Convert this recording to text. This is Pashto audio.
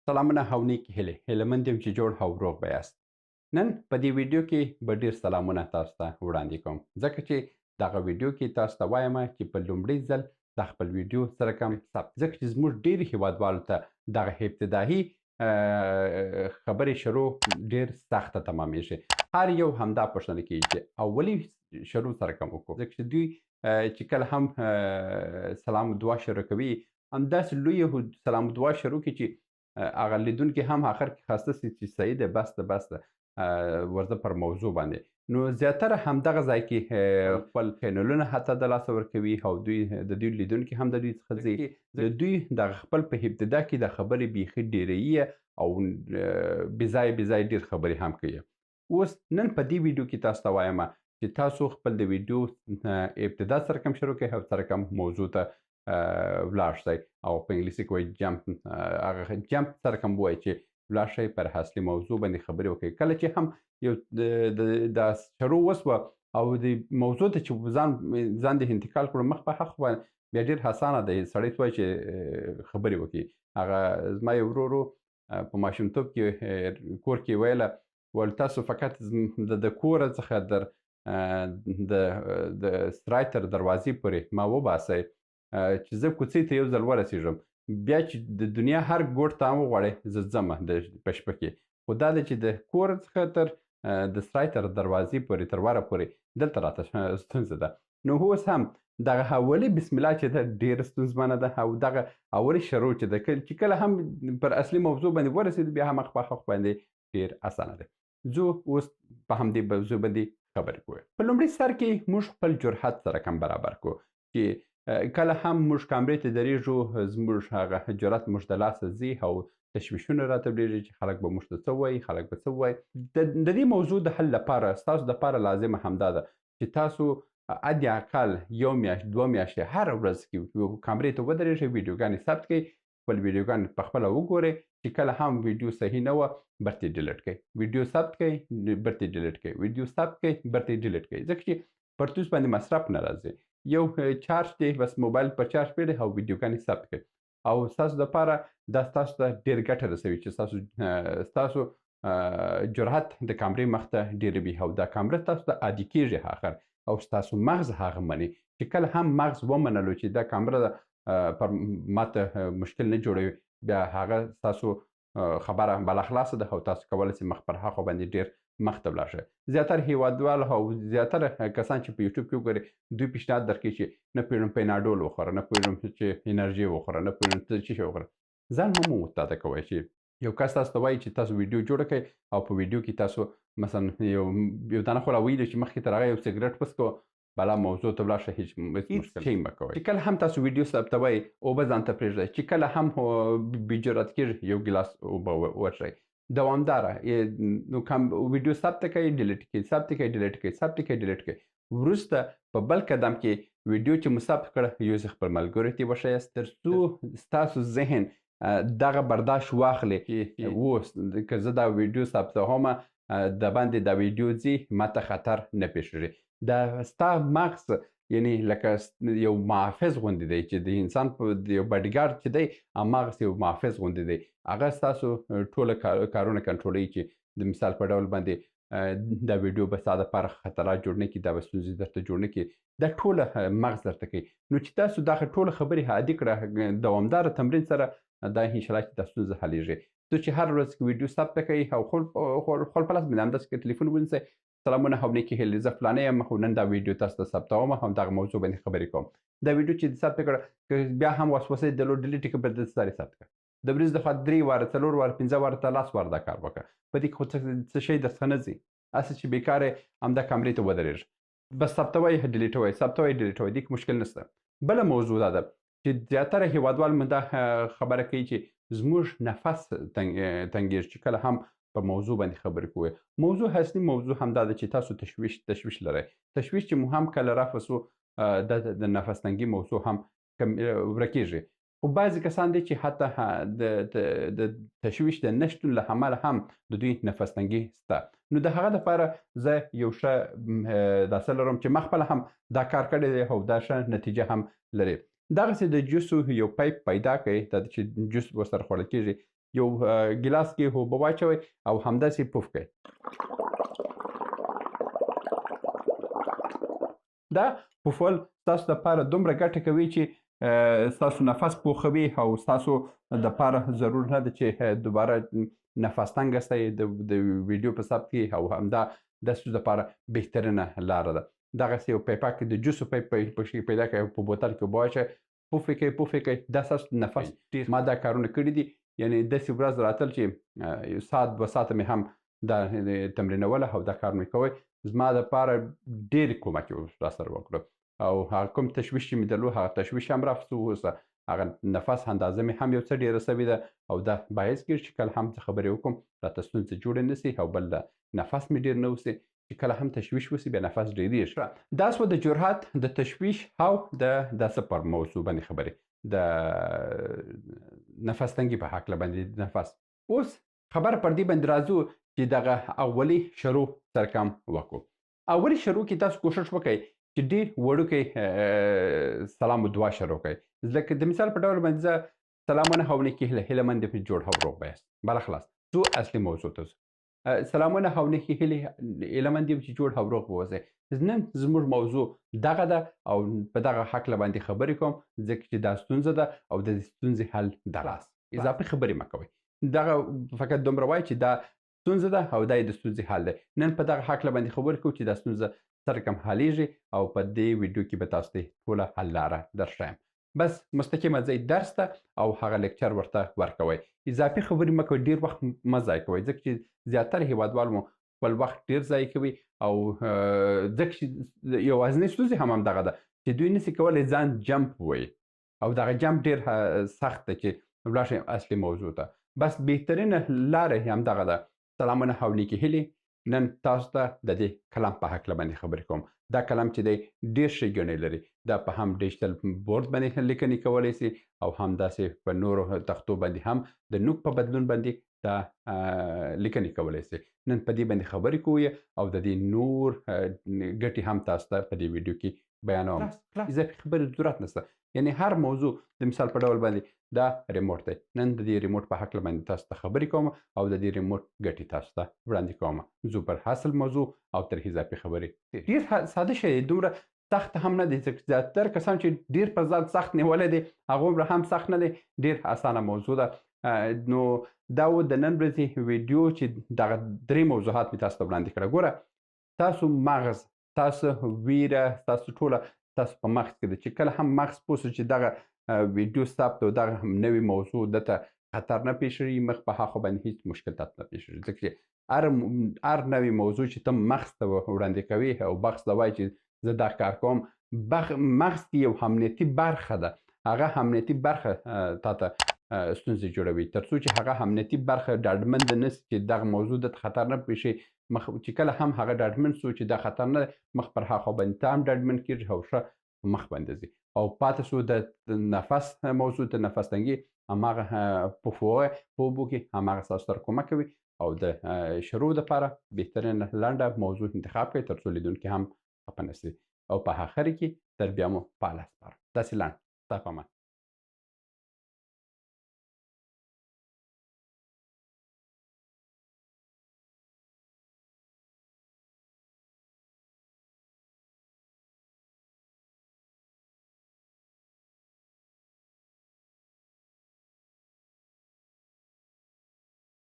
سلامونه او نیکې هیلې هیلهمند یم چې جوړ او روغ به یاست. نن په دې ویډیو کې به ډېر سلامونه تاسو ته وړاندې کوم ځکه چې دغه ویډیو کې تاسو ته وایم چې په لومړي ځل د خپل ویډیو سره کوم ثبت ځکه چې زموږ ډېر هیوادوالو ته دغه ابتدایي خبرې شروع ډېر سخته تمامېږي. هر یو همدا پوښتنه کوي چې اولي شروع سره کوم وکړو ځکه چې دوی چې کله هم سلام دعا شروع کوي همداسې لویه سلام دعا شروع کړي چې هغه لیدونکي هم آخر کې خسته سي چې صحیح دی بس ده بس ده ورځه پر موضوع باندې نو زیاتره همدغه ځای کې خپل چینلونه حتی د لاسه ورکوي او دوی د دوی لیدونکي هم د دوی څخه ځي د دوی دغه خپل په ابتدا کې د خبرې بیخي ډیرې او بې ځایه ډېر خبرې هم کوي. اوس نن په دې ویډیو کې تاسو ته وایم چې تاسو خپل د ویډیو ابتدا سره کوم شروع کړئ او سره کوم موضوع ته ولاړ شئ او په انګلیسي کې وایي هغه جمپ سره کوم وایي چې ولاړ شئ پر اصلي موضوع باندې خبرې وکړئ. کله چې هم یو د شروع وسوه او د موضوع ته چې ځان د انتقال کړو مخ په حق باندې بیا ډېر اسانه دی سړی ته وایي چې خبرې وکړي. هغه زما یو ورور په ماشومتوب کې کور کې ویله ویل تاسو فقط د کوره څخه د سرای تر دروازې پورې ما وباسئ چې زه کوڅې ته یو ځل ورسېږم بیا چې د دنیا هر ګوټ ته هم وغواړئ زه ځمه په شپه کې خو دا ده چې د کور څخه تر د سرای تر دروازې پورې تر وره پورې دلته راته ستونزه ده. نو اوس هم دغه اولي بسم الله چې ده ډېره ستونزمنه ده او دغه اولي شروع چې ده چې کله هم پر اصلي موضوع باندې ورسېدو بیا هم خپل باندې ډېر اسانه دی. ځو اوس په همدې موضوع باندې خبرې کوو. په لومړي سر کې موږ خپل جرحت سره کم برابر کړو چې کله هم موږ کامرې ته درېږو زموږ هغه جرأت موږ د لاسه ځي او تشویشونه راته ډېرېږي چې خلک به موږ ته څه وایي خلک به څه وایي. د دې موضوع د حل لپاره ستاسو دپاره لازمه همدا ده چې تاسو حد اقل یو میاشت دوه میاشتې هره ورځ کې کامرې ته ودرېږئ ویډیوګانې ثبت کړئ خپل ویډیوګانې پخپله وګورئ چې کله هم ویډیو صحیح نه وه برته یې ډیلیټ کړئ ویډیو ثبت کړئ برته یې ډیلیټ کړئ ویډیو ثبت کړئ برته یې ډیلیټ کړئ ځکه چې پر تاسو باندې مصرف نه راځي. یو چارج دی بس موبایل پر چارج کړئ او ویډیوګانې ثبت کړئ او ستاسو دپاره دا ستاسو ته ډېر ګټه رسوي چې ستاسو جرأت د کامرې مخ ته ډېروي او دا کامره تاسو ته عادي کېږي آخر او ستاسو مغز هغه مني چې کله هم مغز ومنلو چې دا کامره پر ماته مشکل نه جوړوي بیا هغه ستاسو خبره بله خلاصه ده او تاسو کولی سئ مخ پر هاخوا باندې ډېر مخته ولاړ شئ. زیاتره هیوادوال او زیاتره کسان چې په یوټیوب کې وګورئ دوی پیشنهاد درکوي چې نه پوهېږم پیناډول وخوره نه پوهېږم چې انرژي وخوره نه پوهېږم څه شی وخوره. ځان مه معتاده کوئ چې یو کس تاسو ته وایي چې تاسو ویډیو جوړه کړئ او په ویډیو کې تاسو مثلا یو دانه خو راویلي چې مخکې تر هغه یو سګرټ پس کوه بله موضوع ته ولاړ شئ هېڅ شی مه کوئ. چې کله هم تاسو ویډیو ثبتوئ اوبه ځان ته پرېږدئ چې کله هم بې جرأت کېږي یو ګیلاس اوبه وڅښئ دوامداره نو ویډیو ثبت کړئ ډیلیټ کړئ ثبت کړئ ډیلیټ کړئ ثبت کړئ ډیلیټ کړئ. وروسته په بل قدم کې ویډیو چې مو ثبت کړه یو ځل خپل ملګرو ته یې وښایاست تر څو ستاسو ذهن دغه برداشت واخلي چې اوس که زه دا ویډیو ثبتوم د باندې دا ویډیو ځي ماته خطر نه پېښېږي. دا ستا مغز یعنی لکه یو محافظ غوندې دی چې د انسان یو باډیګارډ چې دی هماغسې یو محافظ غوندې دی هغه ستاسو ټوله کارونه کنټرولوي چې د مثال په ډول باندې دا ویډیو به ستا دپاره خطرات جوړ نه کړي دا به ستونزې درته جوړ نه کړي دا ټوله مغز درته کوي. نو چې تاسو دغه ټوله خبرې عادي کړه دوامداره تمرین سره دا انشاءالله چې دا ستونزه حلیږي. څو چې هر ورځ ویډیو ثبت کړئ او خپل په لاس باندې همداسې تلیفون ونیسئ سلامونه او نیکې هیلې زه فلانی یم او نن دا ویډیو تاسو ته ثبتوم او دغه موضوع باندې خبرې کوم. دا ویډیو چې ثبت کړه که بیا هم وسوسه یې درلود ډیلیټ یې کړه بیا دلته ساري ثبت کړه د ورځې دخوا 3 واره 4 واره 15 واره ته 10 واره دا کار وکړه په دې کې خو څه شی درڅخه نه ځي هسې چې بېکاره همدا کامرې ته ودرېږه بس ثبتوئ ډیلیټوئ ثبتوئ ډیلیټوئ دې کې مشکل نشته. بله موضوع دا ده چې زیاتره هیوادوال مو دا خبره کوي چې زموږ نفس تنګېږي چې کله هم په موضوع باندې خبرې کوئ. موضوع اصلي موضوع همدا ده چې تاسو تشویش لرئ. تشویش چې مو هم کله رفع سو د نفس تنګي موضوع هم ورکېږي. خو بعضې کسان دي چې حتی د تشویش د نشتون له امله هم د دوی نفس تنګي شته. نو د هغه دپاره زه یو ښه داسې لرم چې ما خپله هم دا کار کړی دی او دا ښه نتیجه هم لري. دغسې د جوسو یو پیپ پیدا کړئ دا چې جوس ورسره خوړل کېږي یو ګیلاس کې اوبه واچوئ او همداسې پوف کړئ. دا پوفول ستاسو دپاره دومره ګټه کوي چې ستاسو نفس پوخوي او ستاسو دپاره ضرور نه ده چې دوباره نفس تنګه سئ د ویډیو په ثبت کې او همدا د ستاسو دپاره بهترینه لاره ده. دغسې یو پیپک د جوسو پیپ پکې پیدا کړئ او په بوتل کې اوبه واچوئ، پوف یې کوئ، دا ستاسو نفس ما دا کارونه کړي دي. یعنې داسې ورځ راتل چې یو ساعت 2 ساعته مې هم دا تمرینوله او دا کار مې کوی، زما دپاره ډېرې کومک یې راسره وکړو او هغه کوم تشویش چې مې درلود هغه تشویش هم رفت اوسه. هغه نفس اندازه مې هم یو څه ډېره سوې ده او دا باعث کېږي چې کله هم څه خبرې وکړم راته ستونزې جوړې نه سي او بل نفس مې ډېر نه وسي چې کله هم تشویش وسي بیا نفس ډېرېږي. دا سوه د جرحت د تشویش او د داسې پر موضوع باندې خبرې د نفس تنګي په هکله باندې نفس. اوس خبره پر دې باندې راځو چې دغه اولي شروع سره کم وکړو. اولي شروع کې تاسو کوشش وکړئ چې ډېر وړوکی سلام و دعا شروع کړئ. لکه د مثال په ډول باندې زه سلامونه او نیکي هیله، هیله مند یم چې جوړ او روغ به یاست. بله خلاص ځو اصلي موضوع ته ځو. سلامونه او نیکي هیله مند یم چې جوړ او روغ به اوسئ. نن زموږ موضوع دغه ده او په دغه هکله باندې خبرې کوم ځکه چې دا ستونزه ده او د دې ستونزې حل دغسې اضافي خبرې مه کوئ. دغه فقط دومره وایئ چې دا ستونزه ده او دا یې د ستونزې حل دی. نن په دغه هکله باندې خبرې کوو چې دا ستونزه څه رقم حلیږي او په دې ویډیو کې به تاسو ته ټوله حل لاره درښایم. بس مستقیمه ځئ درس ته او هغه لیکچر ورته ورکوئ. اضافي خبرې مه کوئ، ډېر وخت مه ضایع کوئ ځکه چې زیاتره هېوادوال مو خپل وخت ډېر ضایع کوي او ځکه چې یوازینۍ ستونزې هم همدغه ده چې دوی نسي کولی ځان جمپ ووایي او دغه جمپ ډېر سخت ده چې ولاړ شئ اصلي موضوع ته. بس بهترینه لاره یې همدغه ده. سلامونه او نیکې هیلې. نن تاسو ته د دې کلام په هکله باندې خبرې کوم. دا کلام چې دی ډېر ښېګڼې لري. دا په هم ډیجیټل بورډ باندې لیکنې کولی سي او همداسې په نورو تختو باندې هم د نوک په بدلون باندې دا لیکنې کولی سي. نن په دې باندې خبرې کوو او د دې نور ګټې هم تاسو ته په دې ویډیو کې بیانوم. اضافي خبرې ضرورت نشته. یعنې هر موضوع د مثال په ډول باندې دا ریموټ دی. نن د دې ریموټ په هکله باندې تاسو ته خبرې کوم او د دې ریموټ ګټې تاسو ته وړاندې کوم. ځو پر اصل موضوع او تر اضافي خبرې. ډېر ساده شی دی، دومره سخت هم نه دی ځکه زیاتره کسان چې ډېر پر ځان سخت نیولی دی هغومره هم سخت نه دی، ډېر اسانه موضوع ده. نو دا و د نن ورځې ویډیو چې دغه 3 موضوعات مې تاسو ته وړاندې کړه. ګوره تاسو مغز، تاسو ویره، تاسو ټوله تاسو په مغز کې ده چې کله هم مغز پوه سو چې دغه ویډیو ثبت او دغه نوې موضوع دته خطر نه پیښوي، مخ په هاخوا باندې هیڅ مشکلات نه پیښوي ځکه چې هر نوې موضوع چې ته مغز ته وړاندې کوي او مغز ته وایي چې زه دا کار کوم، مغز کې یو امنیتي برخه ده. هغه امنیتي برخه تاته ستونزې جوړوي تر څو چې هغه امنیتي برخه ډاډمنده نه سي چې دغه موضوع دته خطر نه پیښوي. مخ چې کله هم هغه ډاډمن سو چې دا خطر نه مخ پر هاخوا باندې ته هم ډاډمن کېږي او ښه مخ باندې ځي. او پاتې سو د نفس موضوع د نفس تنګي هماغه په اوبو کې هماغه ستاسو سره کومک کوي او د شروع دپاره بهترینه لنډه موضوع انتخاب کړئ تر څو لیدونکي هم خفه نه سي او په آخر کې تر بیا مو فعاله سپارم. داسې لنډ. ستا په امان.